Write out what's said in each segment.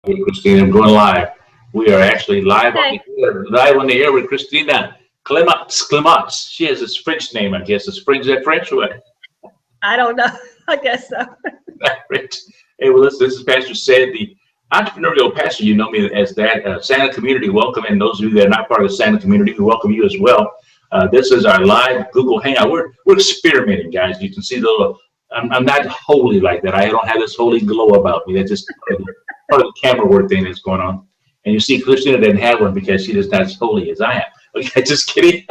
Hey, Christina, I'm going live. We are actually live on the air with Christina Clemonts. She has this French name, I guess. Is that French or what? I don't know. I guess so. French. Hey, well, this is Pastor Said, the entrepreneurial pastor. You know me as that. Santa Community, welcome. And those of you that are not part of the Santa Community, we welcome you as well. This is our live Google Hangout. We're experimenting, guys. You can see I'm not holy like that. I don't have this holy glow about me. That's just part of the camera work thing that's going on. And you see, Christina didn't have one because she is not as holy as I am. Okay, just kidding.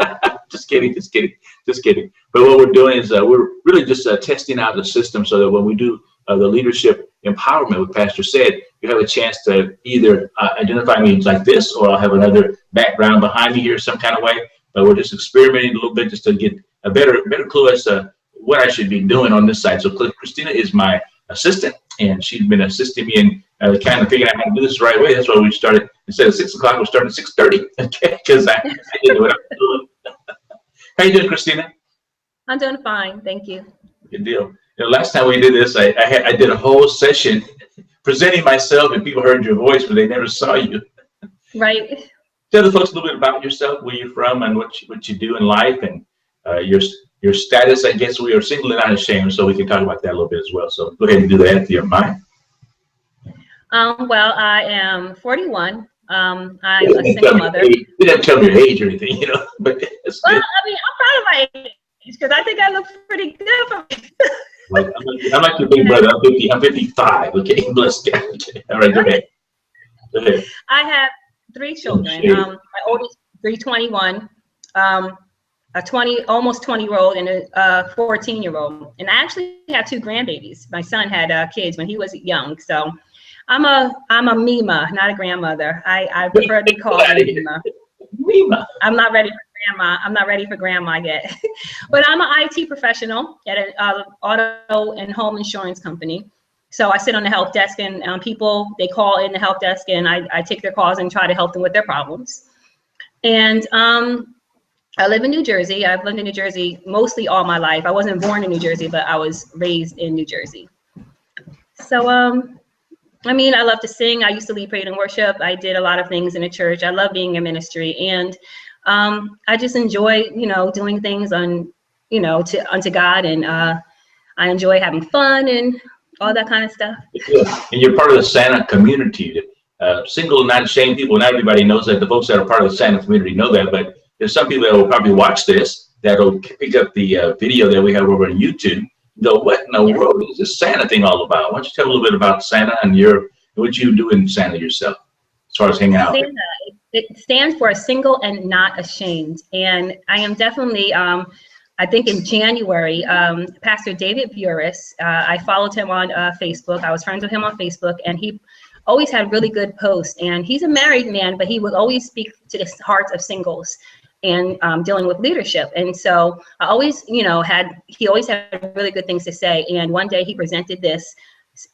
just kidding. But what we're doing is we're really just testing out the system so that when we do the leadership empowerment with Pastor Said, you have a chance to either identify me like this, or I'll have another background behind me here some kind of way. But we're just experimenting a little bit just to get a better clue as to what I should be doing on this side. So Christina is my assistant, and she's been assisting me in kind of figuring out how to do this the right way. That's why we started, instead of 6 o'clock, we're starting at 6:30, okay? Because I didn't know what I was doing. How you doing, Christina? I'm doing fine, thank you. Good deal. You know, last time we did this, I did a whole session presenting myself, and people heard your voice, but they never saw you. Right. Tell the folks a little bit about yourself, where you're from, and what you do in life, and your status. I guess we are single and not ashamed, so we can talk about that a little bit as well. So go ahead and do that if you don't mind. Well, I am 41. I'm a single mother. You didn't tell me your age or anything, you know. But it's well, I mean, I'm proud of my age because I think I look pretty good for me. I'm like your big brother. I'm 55. Okay, bless God. Okay. All right, go ahead. Go ahead. I have 3 children. My oldest, 21, a 20, almost 20-year-old, and a 14-year-old. And I actually have 2 grandbabies. My son had kids when he was young, so I'm a Mima, not a grandmother. I prefer to be called Mima. Mima. I'm not ready for grandma. I'm not ready for grandma yet. But I'm an IT professional at an auto and home insurance company. So I sit on the help desk, and people, they call in the help desk, and I take their calls and try to help them with their problems. And I live in New Jersey. I've lived in New Jersey mostly all my life. I wasn't born in New Jersey, but I was raised in New Jersey. So, I mean, I love to sing. I used to lead praise and worship. I did a lot of things in the church. I love being in ministry, and I just enjoy, doing things unto God, and I enjoy having fun and all that kind of stuff. And you're part of the Santa community. Single and not ashamed people, not everybody knows that. The folks that are part of the Santa community know that, but there's some people that will probably watch this that'll pick up the video that we have over on YouTube. Go, what in the world is this Santa thing all about? Why don't you tell a little bit about Santa and what you do in Santa yourself, as far as hanging out? Santa, it stands for single and not ashamed. And I am definitely, I think in January, Pastor David Burris, I followed him on Facebook. I was friends with him on Facebook, and he always had really good posts. And he's a married man, but he would always speak to the hearts of singles and dealing with leadership. And so I always, he always had really good things to say. And one day he presented this,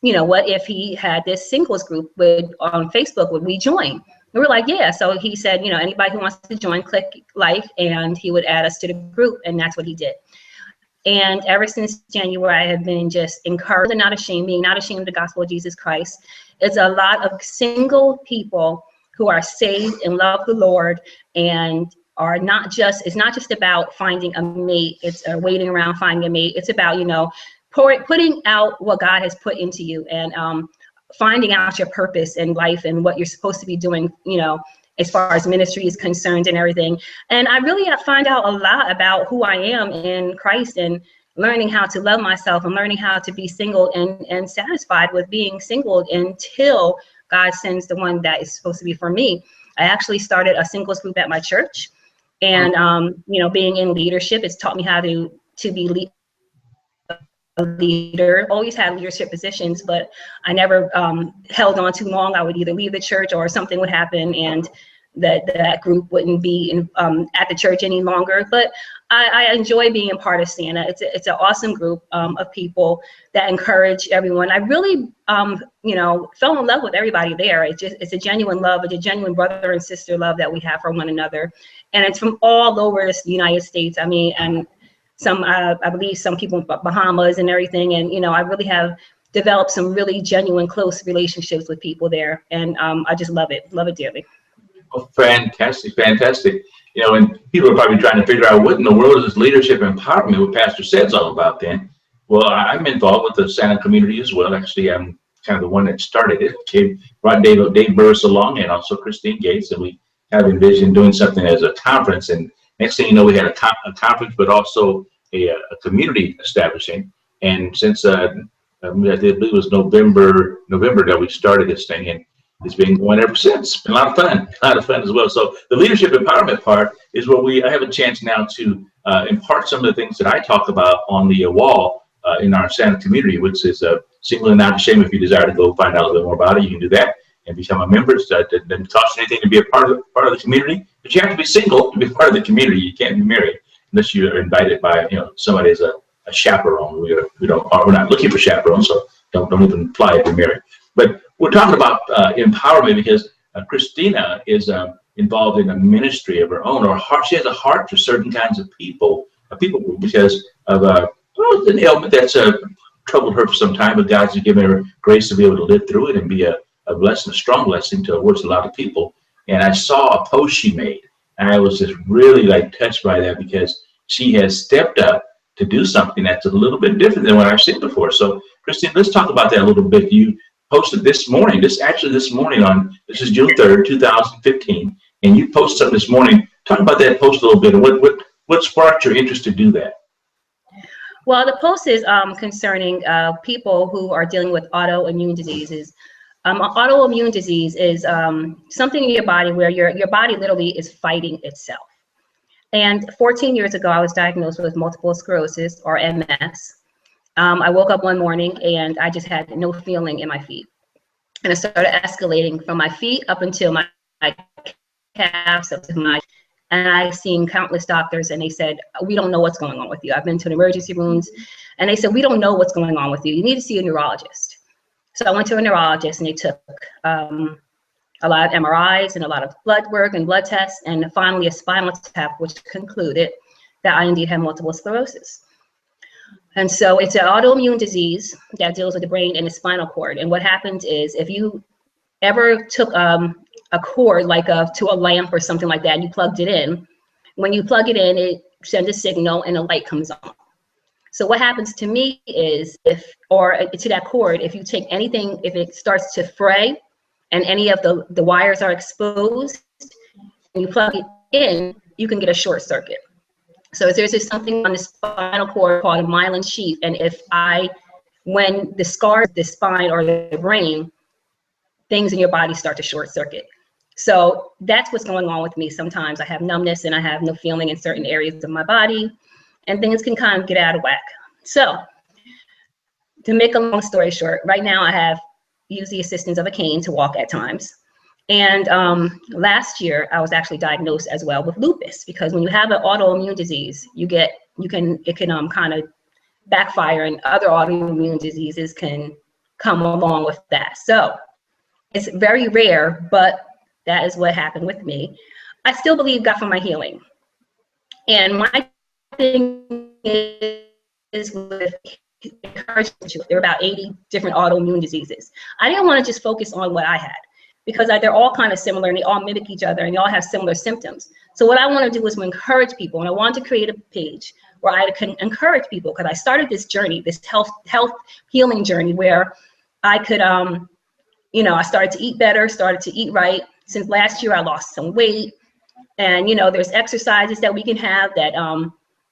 what if he had this singles group on Facebook, would we join? And we're like, yeah. So he said, anybody who wants to join, click like, and he would add us to the group. And that's what he did. And ever since January, I have been just encouraged and not ashamed, being not ashamed of the gospel of Jesus Christ. It's a lot of single people who are saved and love the Lord, and it's not just about finding a mate. It's waiting around finding a mate. It's about, putting out what God has put into you, and finding out your purpose in life and what you're supposed to be doing, as far as ministry is concerned and everything. And I really find out a lot about who I am in Christ, and learning how to love myself, and learning how to be single and satisfied with being single until God sends the one that is supposed to be for me. I actually started a singles group at my church. And, being in leadership, it's taught me how to be a leader. Always had leadership positions, but I never held on too long. I would either leave the church or something would happen, and that group wouldn't be at the church any longer. But I enjoy being a part of Santa. It's an awesome group of people that encourage everyone. I really, fell in love with everybody there. It's a genuine love. It's a genuine brother and sister love that we have for one another. And it's from all over the United States. I mean, and I believe some people in Bahamas and everything. And, I really have developed some really genuine, close relationships with people there. And I just love it dearly. Oh, fantastic, fantastic. You know, and people are probably trying to figure out what in the world is this leadership empowerment, what Pastor said's all about then. Well, I'm involved with the Santa community as well. Actually, I'm kind of the one that started it. Brought Dave Burris along and also Christine Gates, and we have envisioned doing something as a conference. And next thing you know, we had a conference, but also a community establishing. And since I believe it was November that we started this thing, and it's been going ever since. It's been a lot of fun as well. So the leadership empowerment part is where I have a chance now to impart some of the things that I talk about on the wall in our Santa community, which is single and not ashamed. If you desire to go find out a little bit more about it, you can do that and become a member. It doesn't cost you anything to be a part of the community, but you have to be single to be part of the community. You can't be married unless you're invited by somebody as a chaperone. We're not looking for chaperones, so don't even apply if you're married. But we're talking about empowerment because Christina is involved in a ministry of her own, or she has a heart for certain kinds of people because of an ailment that's troubled her for some time, but God's given her grace to be able to live through it and be a blessing, a strong blessing towards a lot of people. And I saw a post she made, and I was just really touched by that because she has stepped up to do something that's a little bit different than what I've seen before. So, Christine, let's talk about that a little bit. You posted this morning, this is June 3rd, 2015, and you posted something this morning. Talk about that post a little bit, and what sparked your interest to do that? Well, the post is concerning people who are dealing with autoimmune diseases. Autoimmune disease is something in your body where your body literally is fighting itself. And 14 years ago, I was diagnosed with multiple sclerosis, or MS. I woke up one morning and I just had no feeling in my feet. And it started escalating from my feet up until my calves, up to my, and I've seen countless doctors and they said, we don't know what's going on with you. I've been to the emergency rooms and they said, we don't know what's going on with you. You need to see a neurologist. So I went to a neurologist and they took a lot of MRIs and a lot of blood work and blood tests, and finally a spinal tap, which concluded that I indeed had multiple sclerosis. And so it's an autoimmune disease that deals with the brain and the spinal cord. And what happens is if you ever took a cord to a lamp or something like that, and you plugged it in, when you plug it in, it sends a signal and a light comes on. So what happens to me is to that cord, if you take anything, if it starts to fray and any of the wires are exposed, and you plug it in, you can get a short circuit. So there's just something on the spinal cord called a myelin sheath. And when the scars, the spine or the brain, things in your body start to short circuit. So that's what's going on with me. Sometimes I have numbness and I have no feeling in certain areas of my body, and things can kind of get out of whack. So to make a long story short, right now I have used the assistance of a cane to walk at times. And last year I was actually diagnosed as well with lupus, because when you have an autoimmune disease, it can kind of backfire, and other autoimmune diseases can come along with that. So it's very rare, but that is what happened with me. I still believe God for my healing. And my thing is with encouragement. There are about 80 different autoimmune diseases. I didn't want to just focus on what I had, because they're all kind of similar and they all mimic each other and they all have similar symptoms. So what I want to do is encourage people, and I wanted to create a page where I can encourage people, because I started this journey, this health healing journey, where I could, I started to eat better, started to eat right. Since last year, I lost some weight, and there's exercises that we can have that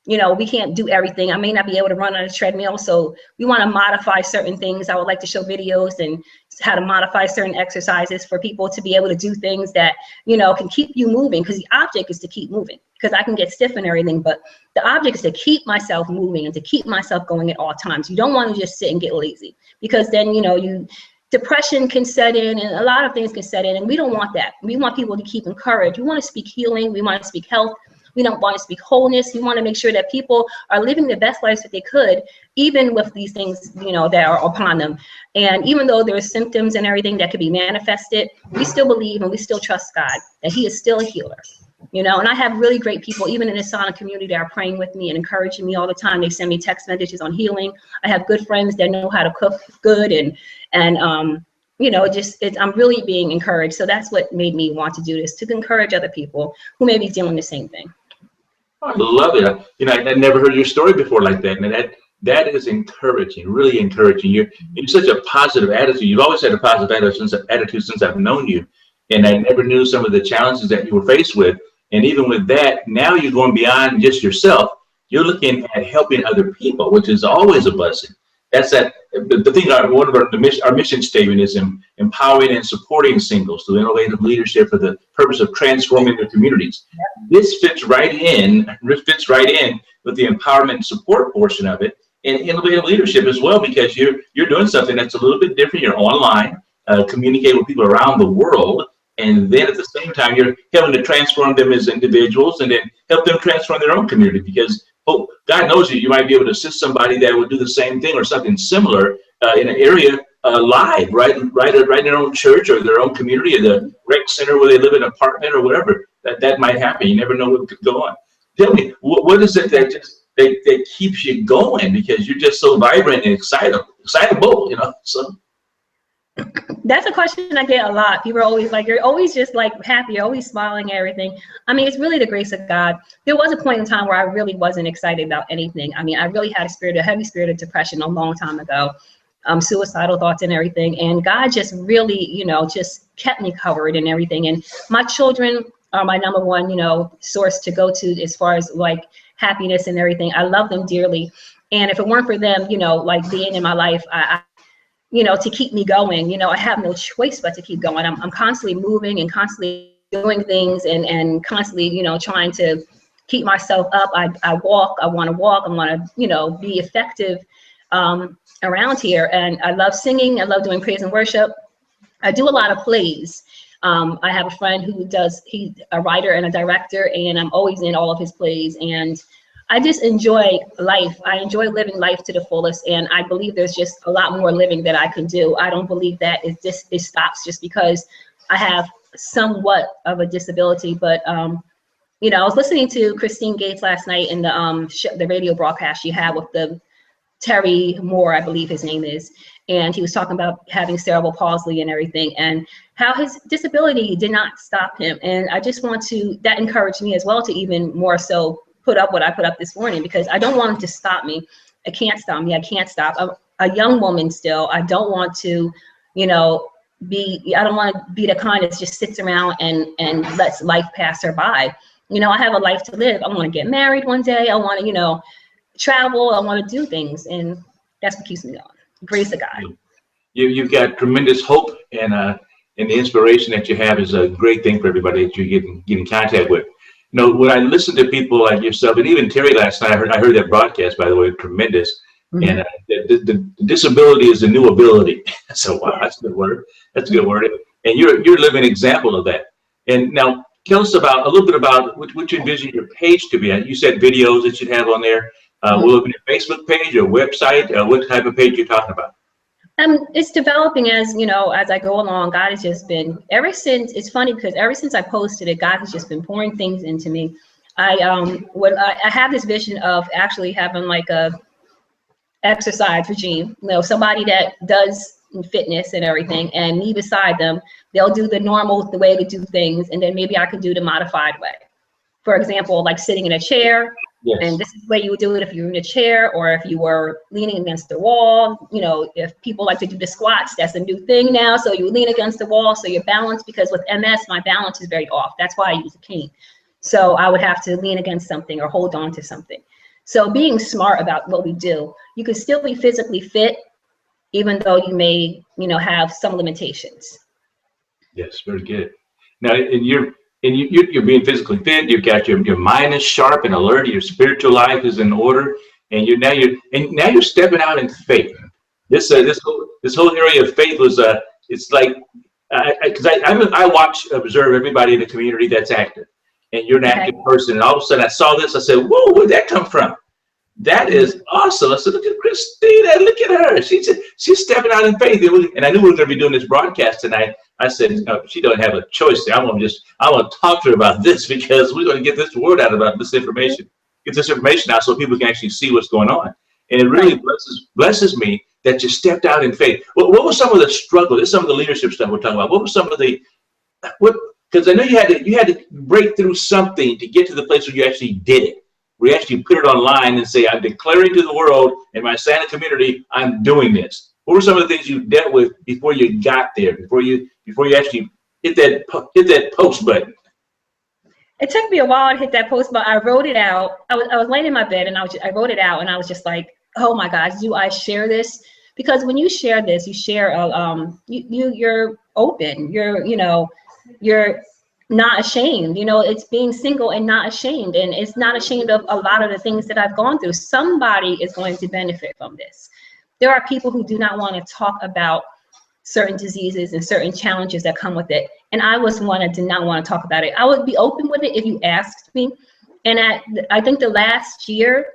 we can't do everything. I may not be able to run on a treadmill, so we want to modify certain things. I would like to show videos and how to modify certain exercises for people to be able to do things that, can keep you moving, because the object is to keep moving, because I can get stiff and everything, but the object is to keep myself moving and to keep myself going at all times. You don't want to just sit and get lazy, because then, depression can set in and a lot of things can set in, and we don't want that. We want people to keep encouraged. We want to speak healing. We want to speak health. We don't want to speak wholeness. We want to make sure that people are living the best lives that they could, even with these things, that are upon them. And even though there's symptoms and everything that could be manifested, we still believe and we still trust God that He is still a healer. you know. And I have really great people, even in the Sonic community, that are praying with me and encouraging me all the time. They send me text messages on healing. I have good friends that know how to cook good, and you know, I'm really being encouraged. So that's what made me want to do this, to encourage other people who may be dealing the same thing. I love it. You know, I never heard your story before like that, and that is encouraging, really encouraging. You're such a positive attitude. You've always had a positive attitude since I've known you, and I never knew some of the challenges that you were faced with. And even with that, now you're going beyond just yourself. You're looking at helping other people, which is always a blessing. That's the thing. One of our mission statement is empowering and supporting singles through innovative leadership for the purpose of transforming their communities. This fits right in with the empowerment and support portion of it, and innovative leadership as well, because you're doing something that's a little bit different. You're online, communicating with people around the world, and then at the same time you're helping to transform them as individuals, and then help them transform their own community, because God knows you might be able to assist somebody that would do the same thing or something similar in an area live, right in their own church or their own community, or the rec center where they live in an apartment or whatever. That might happen. You never know what could go on. Tell me, what is it that keeps you going? Because you're just so vibrant and excitable, you know. So that's a question I get a lot. People are always like, you're always just like happy, you're always smiling and everything. I mean, it's really the grace of God. There was a point in time where I really wasn't excited about anything. I mean, I really had a heavy spirit of depression a long time ago, suicidal thoughts and everything. And God just really, you know, just kept me covered and everything. And my children are my number one, you know, source to go to as far as like happiness and everything. I love them dearly. And if it weren't for them, you know, like being in my life, you know, to keep me going, you know, I have no choice but to keep going. I'm constantly moving and constantly doing things and constantly, you know, trying to keep myself up. I walk, I want to, you know, be effective around here. And I love singing. I love doing praise and worship. I do a lot of plays. I have a friend he's a writer and a director, and I'm always in all of his plays. And I just enjoy life. I enjoy living life to the fullest, and I believe there's just a lot more living that I can do. I don't believe that it stops just because I have somewhat of a disability. But you know, I was listening to Christine Gates last night in the radio broadcast she had with the Terry Moore, I believe his name is, and he was talking about having cerebral palsy and everything, and how his disability did not stop him. And I just that encouraged me as well to even more so put up what I put up this morning, because I don't want him to stop me. It can't stop me. I can't stop. I'm a young woman still. I don't want to, you know, I don't want to be the kind that just sits around and lets life pass her by. You know, I have a life to live. I want to get married one day. I want to, you know, travel. I want to do things. And that's what keeps me going. Grace of God. You've got tremendous hope, and the inspiration that you have is a great thing for everybody that you get in contact with. You know, when I listen to people like yourself, and even Terry last night, I heard that broadcast, by the way, tremendous. Mm-hmm. And the disability is a new ability. So wow, that's a good word. That's a good word. And you're a living example of that. And now tell us a little bit about what you envision your page to be. You said videos that you'd have on there. Will it be a Facebook page or website? What type of page are you talking about? It's developing as, you know, as I go along. God has just been, it's funny because ever since I posted it, God has just been pouring things into me. I have this vision of actually having like a exercise regime, you know, somebody that does fitness and everything, and me beside them. They'll do the way to do things, and then maybe I could do the modified way. For example, like sitting in a chair. Yes. And this is the way you would do it if you were in a chair, or if you were leaning against the wall. You know, if people like to do the squats, that's a new thing now. So you lean against the wall, so you're balanced, because with MS, my balance is very off. That's why I use a cane. So I would have to lean against something or hold on to something. So being smart about what we do, you can still be physically fit, even though you may, you know, have some limitations. Yes, very good. Now, you're being physically fit. You've got your mind is sharp and alert. Your spiritual life is in order, and now you're stepping out in faith. This whole area of faith was it's like because I observe everybody in the community that's active, and you're an active person. And all of a sudden, I saw this. I said, "Whoa, where'd that come from?" That is awesome. I said, look at Christina, look at her. She's stepping out in faith. And I knew we were going to be doing this broadcast tonight. I said, she don't have a choice. I want to talk to her about this, because we're going to get this word out about this information. Get this information out so people can actually see what's going on. And it really blesses me that you stepped out in faith. What were some of the struggles? This is some of the leadership stuff we're talking about. What were some of because I know you had to break through something to get to the place where you actually did it. We actually put it online and say, I'm declaring to the world in my Santa community, I'm doing this. What were some of the things you dealt with before you got there, before you actually hit that post button? It took me a while to hit that post button. I wrote it out. I was laying in my bed, and I wrote it out, and I was just like, oh my gosh, do I share this? Because when you share this, you share you're open. You're not ashamed. It's being single and not ashamed, and it's not ashamed of a lot of the things that I've gone through. Somebody is going to benefit from this. There are people who do not want to talk about certain diseases and certain challenges that come with it, and I was one that did not want to talk about it. I would be open with it if you asked me, and I think the last year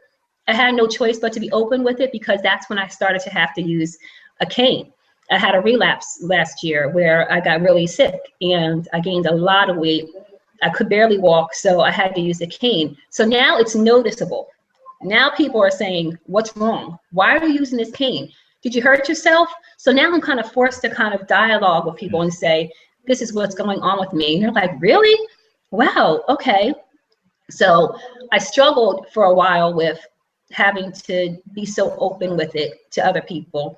I had no choice but to be open with it, because that's when I started to have to use a cane. I had a relapse last year where I got really sick and I gained a lot of weight. I could barely walk, so I had to use a cane. So now it's noticeable. Now people are saying, what's wrong? Why are you using this cane? Did you hurt yourself? So now I'm kind of forced to kind of dialogue with people and say, this is what's going on with me. And they're like, really? Wow, okay. So I struggled for a while with having to be so open with it to other people.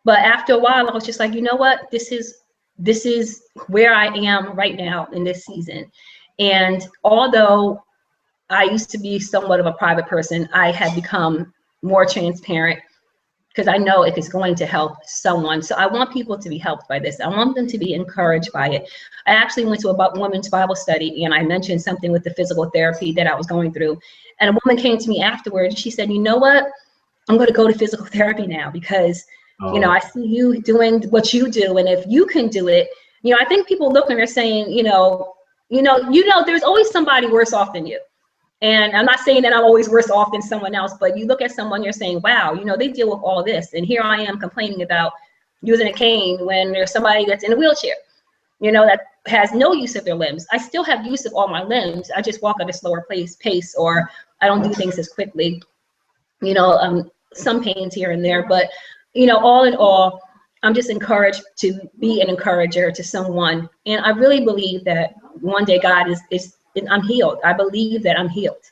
But after a while, I was just like, you know what? This is where I am right now in this season. And although I used to be somewhat of a private person, I had become more transparent, because I know if it's going to help someone. So I want people to be helped by this. I want them to be encouraged by it. I actually went to a women's Bible study, and I mentioned something with the physical therapy that I was going through. And a woman came to me afterwards. She said, you know what? I'm going to go to physical therapy now, because I see you doing what you do, and if you can do it, I think people look and they're saying, there's always somebody worse off than you. And I'm not saying that I'm always worse off than someone else, but you look at someone, you're saying, wow, they deal with all this, and here I am complaining about using a cane when there's somebody that's in a wheelchair, that has no use of their limbs. I still have use of all my limbs. I just walk at a slower pace, or I don't do things as quickly. Some pains here and there, but all in all, I'm just encouraged to be an encourager to someone. And I really believe that one day God I'm healed. I believe that I'm healed.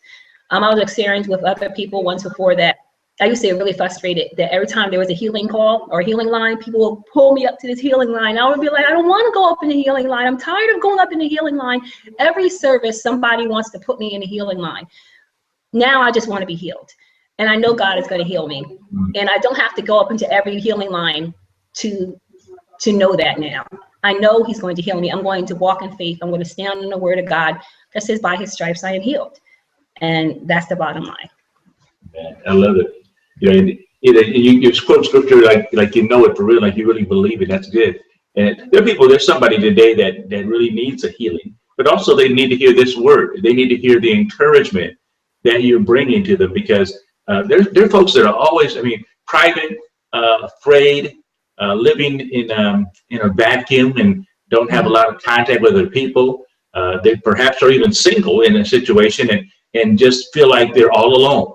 I was experiencing with other people once before that I used to get really frustrated that every time there was a healing call or a healing line, people would pull me up to this healing line. I would be like, I don't want to go up in the healing line. I'm tired of going up in the healing line. Every service, somebody wants to put me in the healing line. Now I just want to be healed. And I know God is going to heal me. And I don't have to go up into every healing line to know that now. I know he's going to heal me. I'm going to walk in faith. I'm going to stand on the word of God that says, by his stripes I am healed. And that's the bottom line. Man, I love it. You quote scripture like it for real, like you really believe it. That's good. And there's somebody today that really needs a healing, but also they need to hear this word. They need to hear the encouragement that you're bringing to them, because there are folks that are always, private, afraid, living in a vacuum and don't have a lot of contact with other people. They perhaps are even single in a situation and just feel like they're all alone.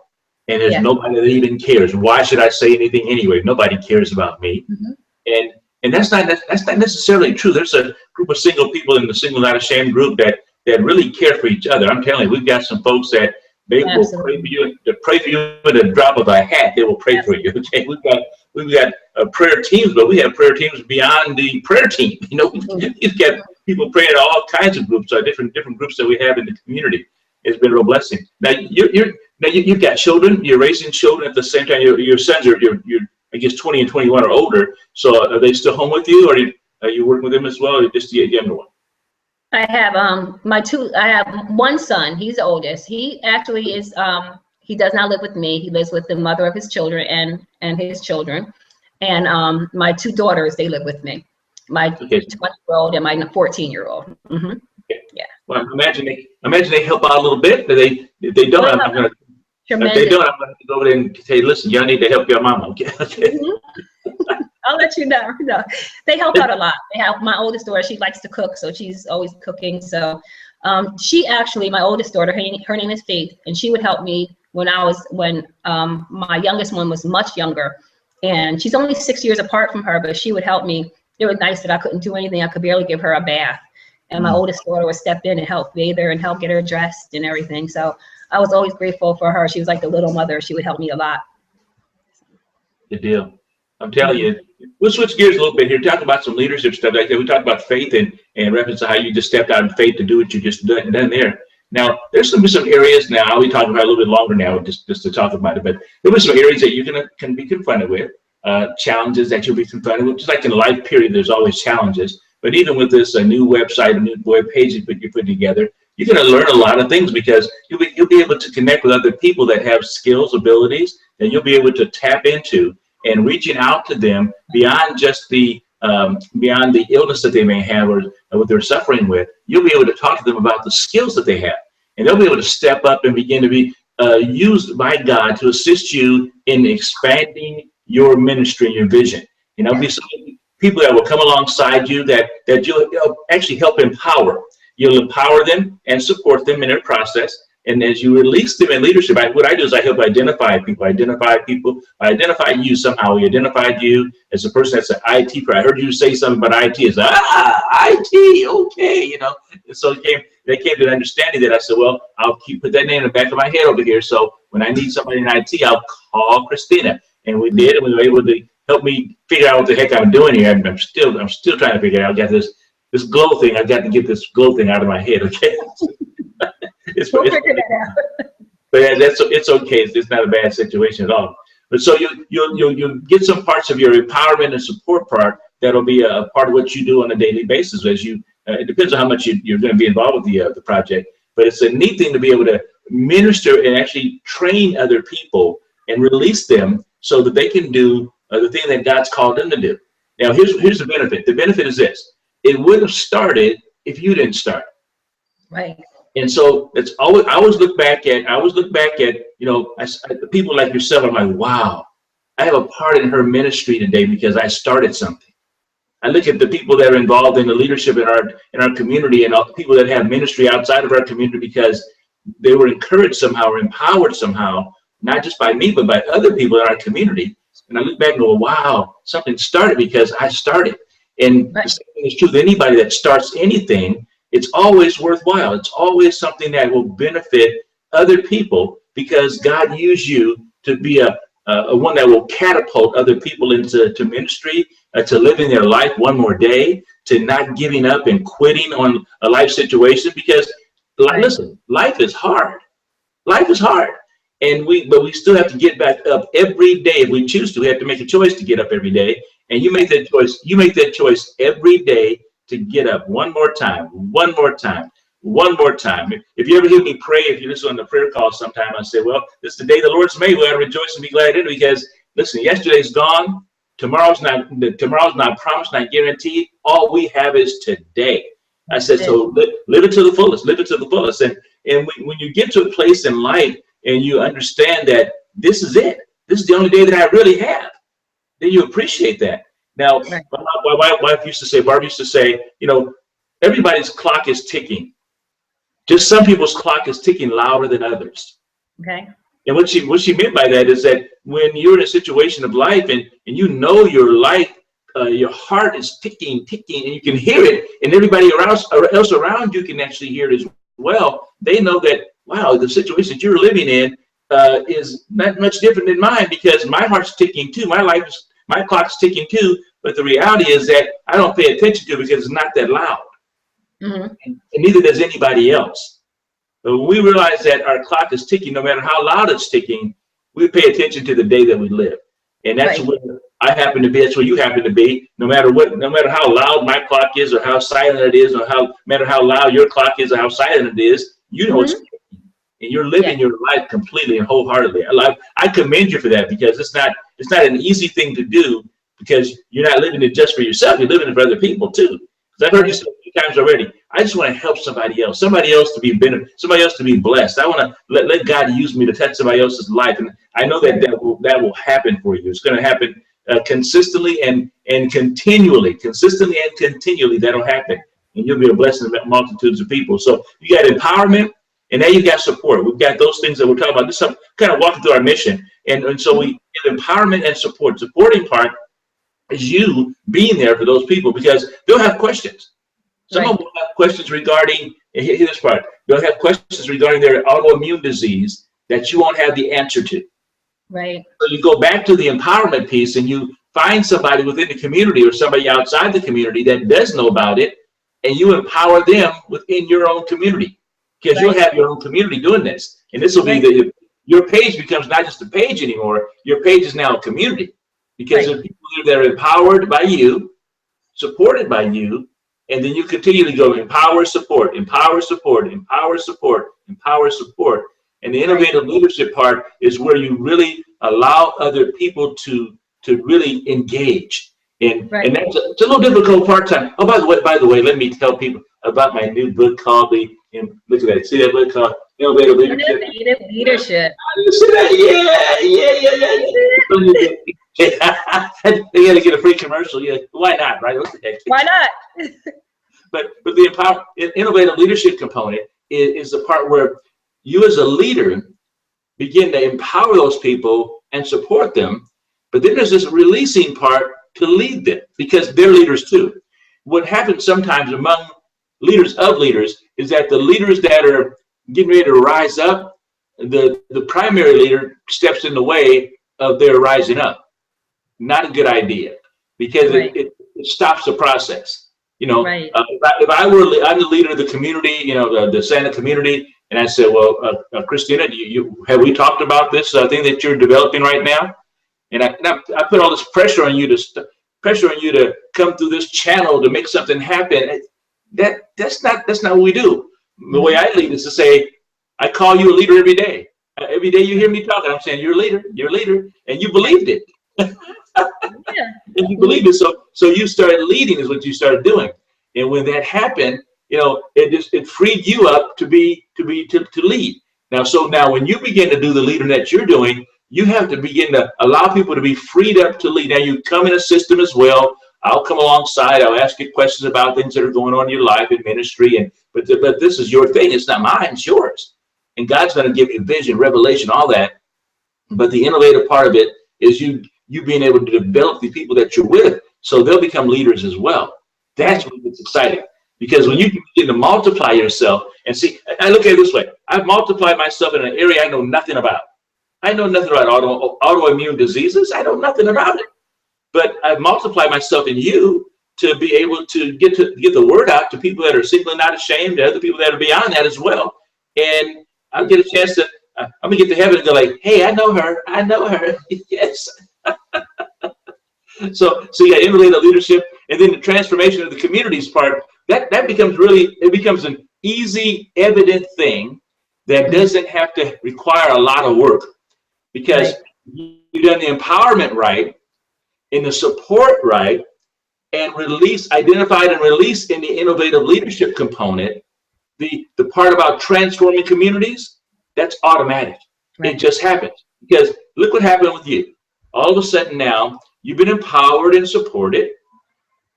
And there's nobody that even cares. Why should I say anything anyway? Nobody cares about me. Mm-hmm. And that's not necessarily true. There's a group of single people in the Single Not Ashamed group that really care for each other. I'm telling you, we've got some folks that they will pray for you. To pray for you at a drop of a hat. They will pray for you. Okay, we've got prayer teams, but we have prayer teams beyond the prayer team. We've got people praying at all kinds of groups, different groups that we have in the community. It's been a real blessing. Now you've got children. You're raising children at the same time. Your sons are I guess 20 and 21 or older. So are they still home with you, or are you working with them as well, or just the younger one? I have I have one son. He's the oldest. He actually is he does not live with me. He lives with the mother of his children and his children. And my two daughters, they live with me. My 20-year-old and my 14-year-old. Mm-hmm. Okay. Yeah. Well, imagine they help out a little bit. If they don't, I'm gonna. If they don't, I'm going to have to go over there and say, listen, y'all need to help your mama. Okay. Okay. I'll let you know. No, they help out a lot. They help my oldest daughter. She likes to cook, so she's always cooking. So she actually, my oldest daughter, her name is Faith, and she would help me when my youngest one was much younger. And she's only 6 years apart from her, but she would help me. It was nice that I couldn't do anything. I could barely give her a bath. And my oldest daughter would step in and help bathe her and help get her dressed and everything. So I was always grateful for her. She was like the little mother. She would help me a lot. Good deal. I'm telling you, we'll switch gears a little bit here, talk about some leadership stuff like that. We talked about faith and reference to how you just stepped out in faith to do what you just done there. Now, there's some areas now, we talk about it a little bit longer now, just to talk about it, but there'll be some areas that you can be confronted with, challenges that you'll be confronted with. Just like in life period, there's always challenges. But even with this new website, a new web page you put together, you're going to learn a lot of things because you'll be able to connect with other people that have skills, abilities that you'll be able to tap into, and reaching out to them beyond just beyond the illness that they may have or what they're suffering with. You'll be able to talk to them about the skills that they have, and they'll be able to step up and begin to be used by God to assist you in expanding your ministry and your vision. You know, be some people that will come alongside you that you'll actually help empower. You'll empower them and support them in their process. And as you release them in leadership, what I do is I help identify people. I identify you somehow. We identified you as a person that's an IT. I heard you say something about IT. It's IT, okay, you know. And so they came to an understanding that I said, well, I'll put that name in the back of my head over here. So when I need somebody in IT, I'll call Christina. And we did, and we were able to help me figure out what the heck I'm doing here. I'm still trying to figure it out. I got this glow thing. I've got to get this glow thing out of my head, okay? We'll figure that out. But it's okay. It's not a bad situation at all. But so you'll get some parts of your empowerment and support part that'll be a part of what you do on a daily basis. As you, it depends on how much you're going to be involved with the project. But it's a neat thing to be able to minister and actually train other people and release them so that they can do the thing that God's called them to do. Now, here's the benefit. The benefit is this: it wouldn't have started if you didn't start. Right. And so I always look back at, you know, people like yourself. I'm like, wow, I have a part in her ministry today because I started something. I look at the people that are involved in the leadership in our community and all the people that have ministry outside of our community because they were encouraged somehow or empowered somehow, not just by me, but by other people in our community. And I look back and go, wow, something started because I started. And the same thing is true with anybody that starts anything. It's always worthwhile. It's always something that will benefit other people because God used you to be a one that will catapult other people into ministry, to living their life one more day, to not giving up and quitting on a life situation because, listen, life is hard. Life is hard. But we still have to get back up every day if we choose to. We have to make a choice to get up every day. And you make that choice. You make that choice every day to get up one more time. If you ever hear me pray, if you listen on the prayer call sometime, I say, well, this is the day the Lord's made. We ought to rejoice and be glad in it because, listen, yesterday's gone. Tomorrow's not promised, not guaranteed. All we have is today. I said, so live it to the fullest. Live it to the fullest. And when you get to a place in life and you understand that this is it, this is the only day that I really have, then you appreciate that. Now, my wife used to say, Barb used to say, you know, everybody's clock is ticking. Just some people's clock is ticking louder than others. Okay. And what she meant by that is that when you're in a situation of life and you know your life, your heart is ticking, and you can hear it, and everybody else around you can actually hear it as well. They know that, wow, the situation that you're living in is not much different than mine because my heart's ticking too. My clock's ticking too, but the reality is that I don't pay attention to it because it's not that loud. Mm-hmm. And neither does anybody else. But when we realize that our clock is ticking, no matter how loud it's ticking, we pay attention to the day that we live. And that's where I happen to be, that's where you happen to be. No matter how loud my clock is or how silent it is, or no matter how loud your clock is or how silent it is, you know it's ticking. And you're living your life completely and wholeheartedly. I commend you for that because it's not an easy thing to do because you're not living it just for yourself. You're living it for other people too. Because I've heard you say a few times already, I just want to help somebody else to be somebody else to be blessed. I want to let God use me to touch somebody else's life, and I know that that will happen for you. It's going to happen consistently and continually. Consistently and continually, that'll happen, and you'll be a blessing to multitudes of people. So you got empowerment, and now you got support. We've got those things that we're talking about. This is kind of walking through our mission, and so we have empowerment and support. Supporting part is you being there for those people because they'll have questions. Some of them will have questions regarding, hear this part, they'll have questions regarding their autoimmune disease that you won't have the answer to. Right. So you go back to the empowerment piece and you find somebody within the community or somebody outside the community that does know about it, and you empower them within your own community because you'll have your own community doing this. And this will be your page becomes not just a page anymore, your page is now a community because there are people that are empowered by you, supported by you, and then you continue to go empower, support, empower, support, empower, support, empower, support. And the innovative leadership part is where you really allow other people to really engage. And that's it's a little difficult part-time. Oh, by the way, let me tell people about my new book called look at that. See that book called Innovative Leadership? Innovative Leadership. See that? Yeah. They got to get a free commercial. Yeah, why not, right? What the heck? Why not? But the innovative leadership component is the part where you as a leader begin to empower those people and support them. But then there's this releasing part to lead them because they're leaders too. What happens sometimes among leaders of leaders is that the leaders that are getting ready to rise up, the primary leader steps in the way of their rising up. Not a good idea because it stops the process. You know, if I'm the leader of the community, you know, the Santa community, and I said, well, Christina, have we talked about this thing that you're developing right now? And I put all this pressure on you to come through this channel to make something happen. That's not what we do. The way I lead is to say, I call you a leader every day. Every day you hear me talking, I'm saying you're a leader, and you believed it. And you believe it, so you started leading is what you started doing, and when that happened, you know, it freed you up to lead. Now when you begin to do the leader that you're doing, you have to begin to allow people to be freed up to lead. Now you come in a system as well. I'll come alongside. I'll ask you questions about things that are going on in your life and ministry, but this is your thing. It's not mine. It's yours, and God's going to give you vision, revelation, all that. But the innovative part of it is you being able to develop the people that you're with so they'll become leaders as well. That's when it's exciting. Because when you begin to multiply yourself and see, I look at it this way. I've multiplied myself in an area I know nothing about. I know nothing about autoimmune diseases. I know nothing about it. But I've multiplied myself in you to be able to get the word out to people that are single and not ashamed, to other people that are beyond that as well. And I'll get a chance to, I'm going to get to heaven and go like, hey, I know her. Yes. So you got innovative leadership, and then the transformation of the communities part, that becomes an easy, evident thing that doesn't have to require a lot of work because you've done the empowerment right, and the support right, and identified and released in the innovative leadership component. The part about transforming communities, that's automatic. It just happens because look what happened with you. All of a sudden now, you've been empowered and supported.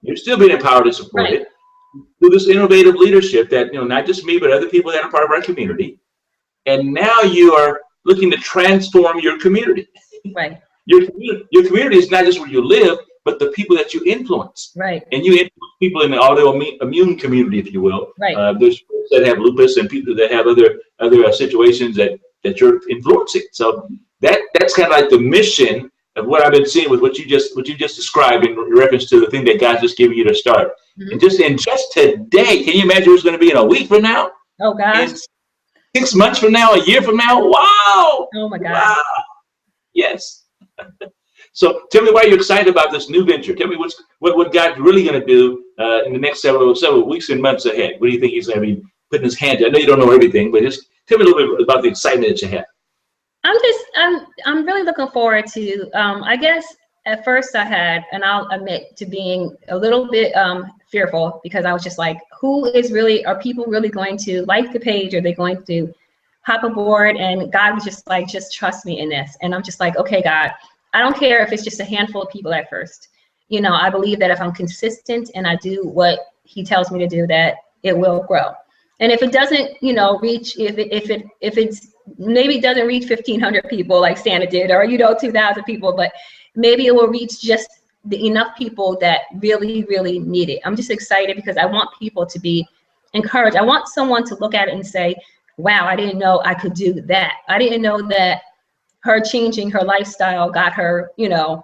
You're still being empowered and supported through this innovative leadership that, you know, not just me, but other people that are part of our community. And now you are looking to transform your community. Right. Your community is not just where you live, but the people that you influence. Right. And you influence people in the autoimmune community, if you will. Right. There's people that have lupus and people that have other situations that you're influencing. So that's kind of like the mission of what I've been seeing with what you just described in reference to the thing that God's just giving you to start. And just today, can you imagine what's going to be in a week from now? Oh gosh. 6 months from now, a year from now? Wow. Oh my God. Wow. Yes. So tell me why you're excited about this new venture. Tell me what God's really going to do in the next several weeks and months ahead. What do you think He's going to be putting His hand to? I know you don't know everything, but just tell me a little bit about the excitement that you have. I'm really looking forward to, I guess at first I had, and I'll admit to being a little bit fearful because I was just like, are people really going to like the page? Are they going to hop aboard? And God was just like, just trust me in this. And I'm just like, okay, God, I don't care if it's just a handful of people at first. You know, I believe that if I'm consistent and I do what he tells me to do, that it will grow. And if it doesn't, you know, reach, if it's maybe it doesn't reach 1,500 people like Santa did, or, you know, 2,000 people, but maybe it will reach just enough people that really, really need it. I'm just excited because I want people to be encouraged. I want someone to look at it and say, wow, I didn't know I could do that. I didn't know that her changing her lifestyle got her, you know,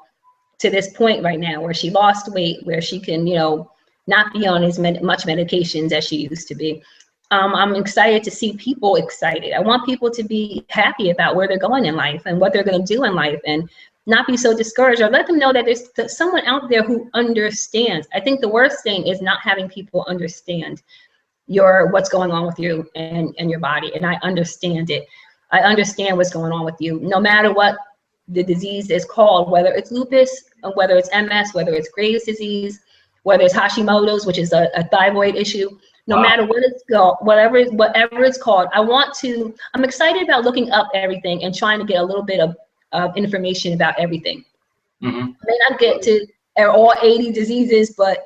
to this point right now where she lost weight, where she can, you know, not be on as much medications as she used to be. I'm excited to see people excited. I want people to be happy about where they're going in life and what they're going to do in life, and not be so discouraged, or let them know that there's someone out there who understands. I think the worst thing is not having people understand what's going on with you and your body. And I understand it. I understand what's going on with you, no matter what the disease is called, whether it's lupus, whether it's MS, whether it's Graves' disease, whether it's Hashimoto's, which is a thyroid issue. No matter what it's called, whatever it's called, I'm excited about looking up everything and trying to get a little bit of information about everything. I may not get to all 80 diseases, but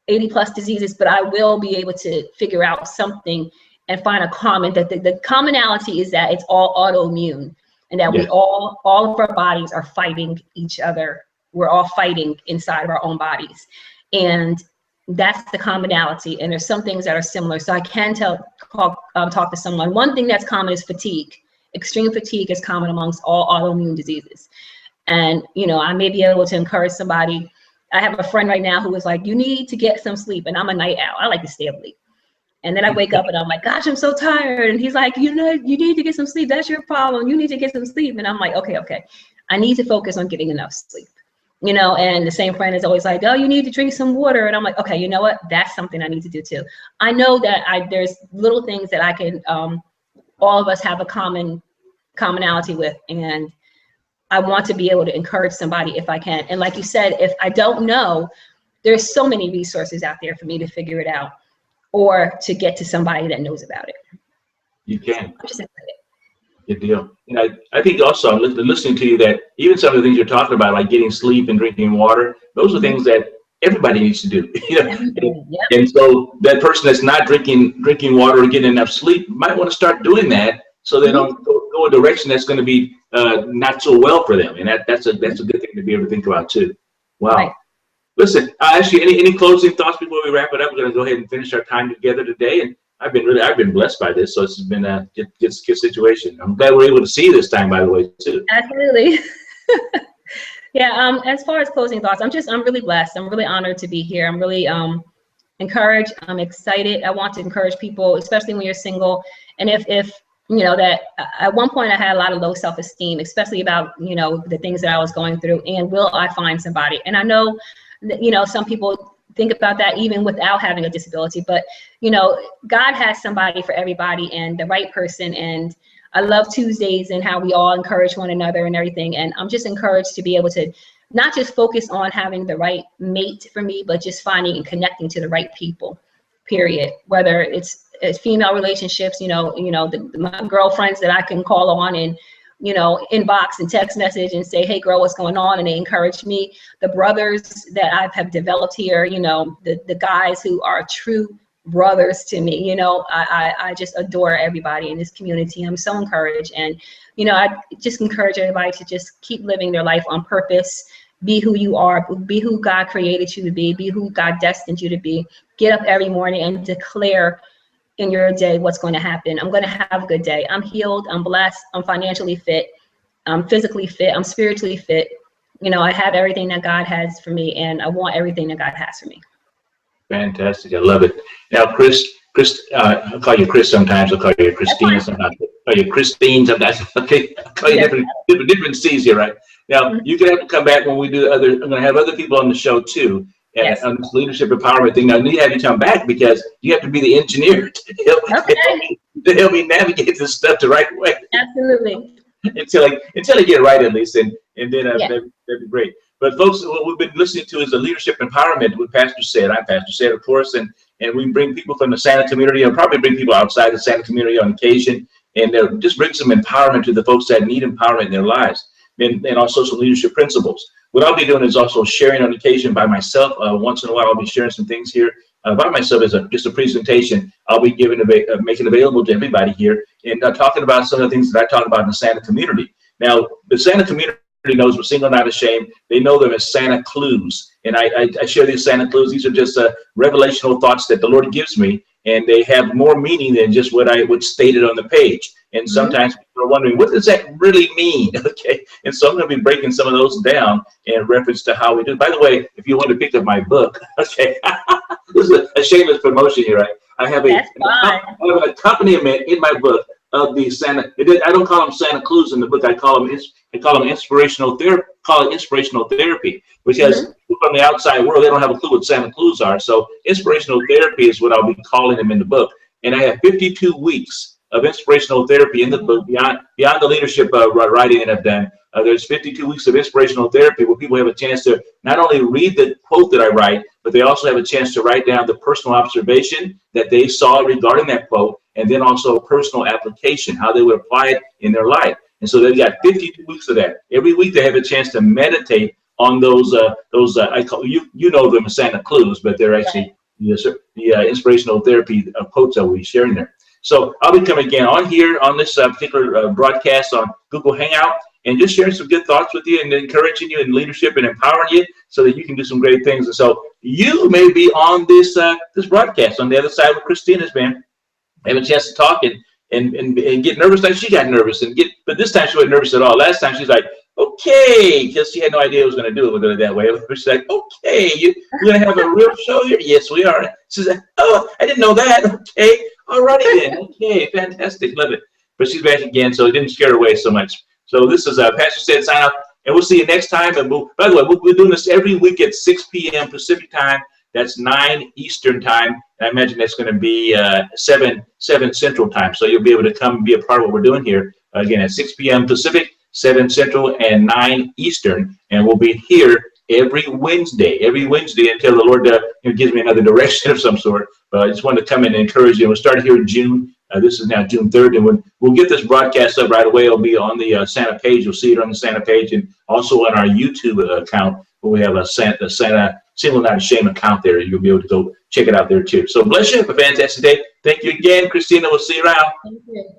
80 plus diseases, but I will be able to figure out something and find a common, that the commonality is that it's all autoimmune, and that we all of our bodies are fighting each other. We're all fighting inside of our own bodies. And that's the commonality. And there's some things that are similar. So I can talk to someone. One thing that's common is fatigue. Extreme fatigue is common amongst all autoimmune diseases. And, you know, I may be able to encourage somebody. I have a friend right now who is like, you need to get some sleep. And I'm a night owl. I like to stay up late. And then I wake up and I'm like, gosh, I'm so tired. And he's like, you know, you need to get some sleep. That's your problem. You need to get some sleep. And I'm like, okay. I need to focus on getting enough sleep. You know, and the same friend is always like, oh, you need to drink some water. And I'm like, okay, you know what? That's something I need to do too. I know that there's little things that I can, all of us have a commonality with. And I want to be able to encourage somebody if I can. And like you said, if I don't know, there's so many resources out there for me to figure it out, or to get to somebody that knows about it. You can. I'm just excited. Good deal. And I think also, I'm listening to you, that even some of the things you're talking about, like getting sleep and drinking water, those are things that everybody needs to do. You know? And so that person that's not drinking water or getting enough sleep might want to start doing that, so they don't go a direction that's going to be not so well for them. And that's a good thing to be able to think about too. Wow. Right. Listen, actually, any closing thoughts before we wrap it up? We're going to go ahead and finish our time together today. And I've been blessed by this. So it's been a good situation. I'm glad we're able to see you this time, by the way, too. Absolutely. Yeah. As far as closing thoughts, I'm really blessed. I'm really honored to be here. I'm really encouraged. I'm excited. I want to encourage people, especially when you're single. And if you know that at one point I had a lot of low self-esteem, especially about, you know, the things that I was going through, and will I find somebody? And I know that, you know, some people think about that even without having a disability, but, you know, God has somebody for everybody, and the right person. And I love Tuesdays and how we all encourage one another and everything. And I'm just encouraged to be able to not just focus on having the right mate for me, but just finding and connecting to the right people, period. Whether it's female relationships, my girlfriends that I can call on and, you know, inbox and text message and say, hey girl, what's going on? And they encourage me. The brothers that I have developed here, you know, the guys who are true brothers to me, you know, I just adore everybody in this community. I'm so encouraged. And, you know, I just encourage everybody to just keep living their life on purpose. Be who you are, be who God created you to be who God destined you to be. Get up every morning and declare in your day what's going to happen. I'm going to have a good day. I'm healed. I'm blessed. I'm financially fit. I'm physically fit. I'm spiritually fit. You know, I have everything that God has for me, and I want everything that God has for me. Fantastic. I love it. Now, Chris, I'll call you Chris sometimes. I'll call you Christina sometimes. I'll call you Christine sometimes. Okay. I'll call you different C's here, right? Now, you can have to come back when we do I'm going to have other people on the show too. And on this leadership empowerment thing, I need to have you come back, because you have to be the engineer to help me navigate this stuff the right way. Absolutely. until I get it right, at least, and then that'd be great. But folks, what we've been listening to is the leadership empowerment with Pastor Said. I'm Pastor Said, of course, and we bring people from the Santa community, and probably bring people outside the Santa community on occasion, and just bring some empowerment to the folks that need empowerment in their lives, and also some leadership principles. What I'll be doing is also sharing on occasion by myself. Once in a while, I'll be sharing some things here by myself as just a presentation. I'll be making available to everybody here, and talking about some of the things that I talk about in the Santa community. Now, the Santa community knows we're single, not ashamed. They know them as Santa clues, and I share these Santa clues. These are just revelational thoughts that the Lord gives me, and they have more meaning than just what I would state it on the page. And sometimes people are wondering, what does that really mean? Okay, and so I'm going to be breaking some of those down in reference to how we do. By the way, if you want to pick up my book, okay, this is a shameless promotion here. Right? I have an accompaniment in my book of the Santa. I don't call them Santa clues in the book. I call them inspirational therapy. Call it inspirational therapy, which has people from the outside world, they don't have a clue what Santa clues are. So inspirational therapy is what I'll be calling them in the book. And I have 52 weeks of inspirational therapy in the book beyond the leadership writing that I've done. There's 52 weeks of inspirational therapy where people have a chance to not only read the quote that I write, but they also have a chance to write down the personal observation that they saw regarding that quote, and then also a personal application, how they would apply it in their life. And so they've got 52 weeks of that. Every week they have a chance to meditate on those I call you know them as Santa clues, but they're actually the inspirational therapy quotes that we'll be sharing there. So I'll be coming again on here on this particular broadcast on Google Hangout, and just sharing some good thoughts with you and encouraging you in leadership and empowering you so that you can do some great things. And so you may be on this this broadcast on the other side where Christina's been, have a chance to talk and get nervous like she got nervous, but this time she wasn't nervous at all. Last time she's like, okay, because she had no idea I was going to do it with her that way. She's like, okay, we're going to have a real show here? Yes, we are. She's like, oh, I didn't know that. Okay, all righty then. Okay, fantastic, love it. But she's back again, so it didn't scare her away so much. So this is Pastor Said sign off, and we'll see you next time. And by the way, we're doing this every week at 6 p.m. Pacific time. That's 9 Eastern time. I imagine that's going to be 7 Central time. So you'll be able to come and be a part of what we're doing here again at 6 p.m. Pacific, 7 Central, and 9 Eastern. And we'll be here every Wednesday until the Lord gives me another direction of some sort. But I just wanted to come in and encourage you. We'll start here in June. This is now June 3rd, and we'll get this broadcast up right away. It'll be on the Santa page. You'll see it on the Santa page, and also on our YouTube account where we have a Santa Single Not Ashamed account there. You'll be able to go check it out there too. So bless you. Have a fantastic day. Thank you again, Christina. We'll see you around. Thank you.